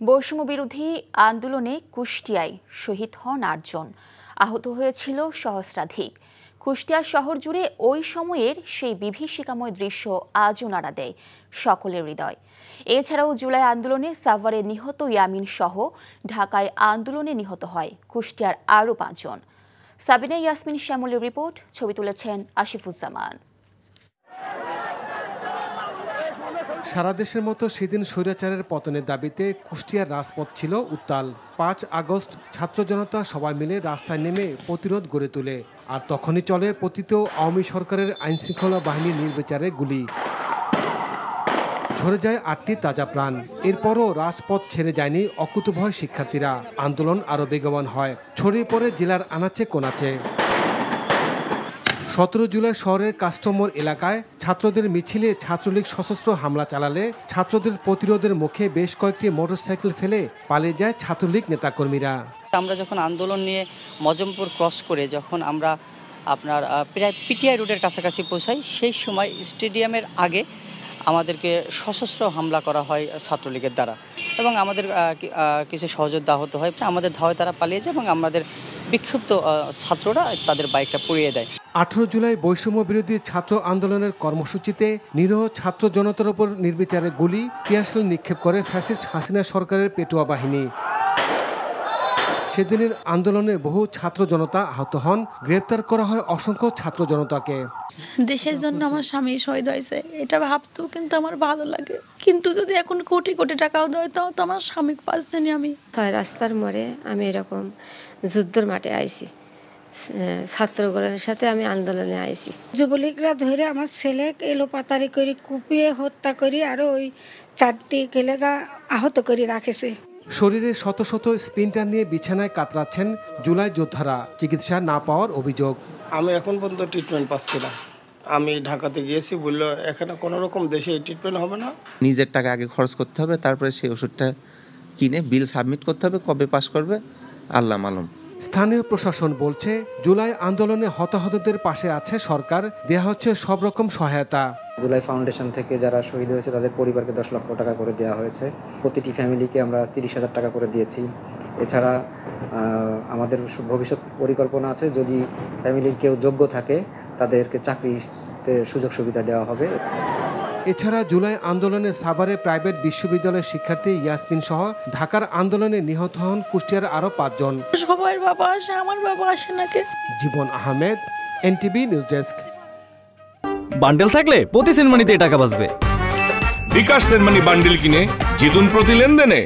বৈষম্য বিরোধী আন্দোলনে কুষ্টিয়ায় শহীদ হন ৮ জন, আহত হয়েছিল সহস্রাধিক। কুষ্টিয়া শহর জুড়ে ওই সময়ের সেই বিভীষিকাময় দৃশ্য আজও নাড়া দেয় সকলের হৃদয়। এছাড়াও জুলাই আন্দোলনে সাভারে নিহত ইয়ামিন সহ ঢাকায় আন্দোলনে নিহত হয় কুষ্টিয়ার আরও ৫ জন। সাবিনা ইয়াসমিন শ্যামলের রিপোর্ট, ছবি তুলেছেন আসিফুজ্জামান। সারা দেশের মতো সেদিন স্বৈরাচারের পতনের দাবিতে কুষ্টিয়ার রাজপথ ছিল উত্তাল। ৫ আগস্ট ছাত্র জনতা সবাই মিলে রাস্তায় নেমে প্রতিরোধ গড়ে তোলে, আর তখনই চলে পতিত আওয়ামী সরকারের আইনশৃঙ্খলা বাহিনীর নির্বিচারে গুলি। ঝরে যায় ৮টি তাজা প্রাণ। এরপরও রাজপথ ছেড়ে যায়নি অকুতভয় শিক্ষার্থীরা। আন্দোলন আরও বেগবান হয়, ছড়িয়ে পড়ে জেলার আনাচে কোনাচে। ১৭ জুলাই শহরের কাস্টমোর এলাকায় ছাত্রদের মিছিলে ছাত্রলীগ সশস্ত্র হামলা চালালে ছাত্রদের প্রতিরোধের মুখে বেশ কয়েকটি মোটরসাইকেল ফেলে পালিয়ে যায় ছাত্রলীগ নেতাকর্মীরা। আমরা যখন আন্দোলন নিয়ে মজমপুর ক্রস করে যখন আমরা আপনার প্রায় পিটিআই রোডের কাছাকাছি পৌঁছাই, সেই সময় স্টেডিয়ামের আগে আমাদেরকে সশস্ত্র হামলা করা হয় ছাত্রলীগের দ্বারা, এবং আমাদের কিছু সহযোদ্ধা আহত হয়। আমাদের ধাওয়ায় তারা পালিয়ে যায় এবং আমাদের বিক্ষুব্ধ ছাত্ররা তাদের বাইকটা পুড়িয়ে দেয়। ১৮ জুলাই বৈষম্য বিরোধী ছাত্র আন্দোলনের কর্মসূচিতে নিরীহ ছাত্র জনতার উপর নির্বিচারে গুলি, টিয়ারশেল নিক্ষেপ করে ফ্যাসিস্ট হাসিনা সরকারের পেটুয়া বাহিনী। সেদিনের আন্দোলনে বহু ছাত্র জনতা আহত হন, গ্রেপ্তার করা হয় অসংখ্য ছাত্র জনতাকে। দেশের জন্য আমার স্বামী শহীদ হয়েছে, এটা ভাবতেও কিন্তু আমার ভালো লাগে। কিন্তু যদি এখন কোটি কোটি টাকাও দেয়, তাও তো আমার স্বামী পাচ্ছেনি। আমি রাস্তার মোড়ে আমি এরকম যুদ্ধের মাঠে আইছি, ছাত্রগুলোর সাথে আমি আন্দোলনে আইছি। যুবলীগরা ধরে আমার ছেলে এলো পাতারি করে কুপিয়ে হত্যা করি, আর ওই 4টি কেলেগা আহত করে রাখেছে। শরীরে শত শত স্প্লিন্টার নিয়ে বিছানায় কাতরাচ্ছেন জুলাই যোদ্ধারা, চিকিৎসা না পাওয়ার অভিযোগ। আমি এখন পর্যন্ত ট্রিটমেন্ট পাচ্ছি না। আমি ঢাকাতে গিয়েছি, বললো এখানে কোনো রকম দেশে ট্রিটমেন্ট হবে না, নিজের টাকা আগে খরচ করতে হবে, তারপরে সেই ওষুধটা কিনে বিল সাবমিট করতে হবে। কবে পাস করবে আল্লাহ মালুম। স্থানীয় প্রশাসন বলছে জুলাই আন্দোলনে হতাহতদের পাশে আছে সরকার, দেয়া হচ্ছে সব রকম সহায়তা। জুলাই ফাউন্ডেশন থেকে যারা শহীদ হয়েছে তাদের পরিবারকে 10 লক্ষ টাকা করে দেওয়া হয়েছে। প্রতিটি ফ্যামিলিকে আমরা 30,000 টাকা করে দিয়েছি। এছাড়া আমাদের ভবিষ্যৎ পরিকল্পনা আছে, যদি ফ্যামিলির কেউ যোগ্য থাকে তাদেরকে চাকরিতে সুযোগ সুবিধা দেওয়া হবে। এছাড়া জুলাই আন্দোলনে সাভারে প্রাইভেট বিশ্ববিদ্যালয়ের শিক্ষার্থী ইয়াসমিন সহ ঢাকার আন্দোলনে নিহত হন কুষ্টিয়ার আরও 5 জন। সবার বাবা আসে, আমার বাবা আসে নাকি। Jibon Ahmed, NTV news desk. Bundle থাকলে প্রতি সেনমানিতে টাকা বাঁচবে। বিকাশ সেনমানি বান্ডেল কিনে জিতুন প্রতি লেনদেনে।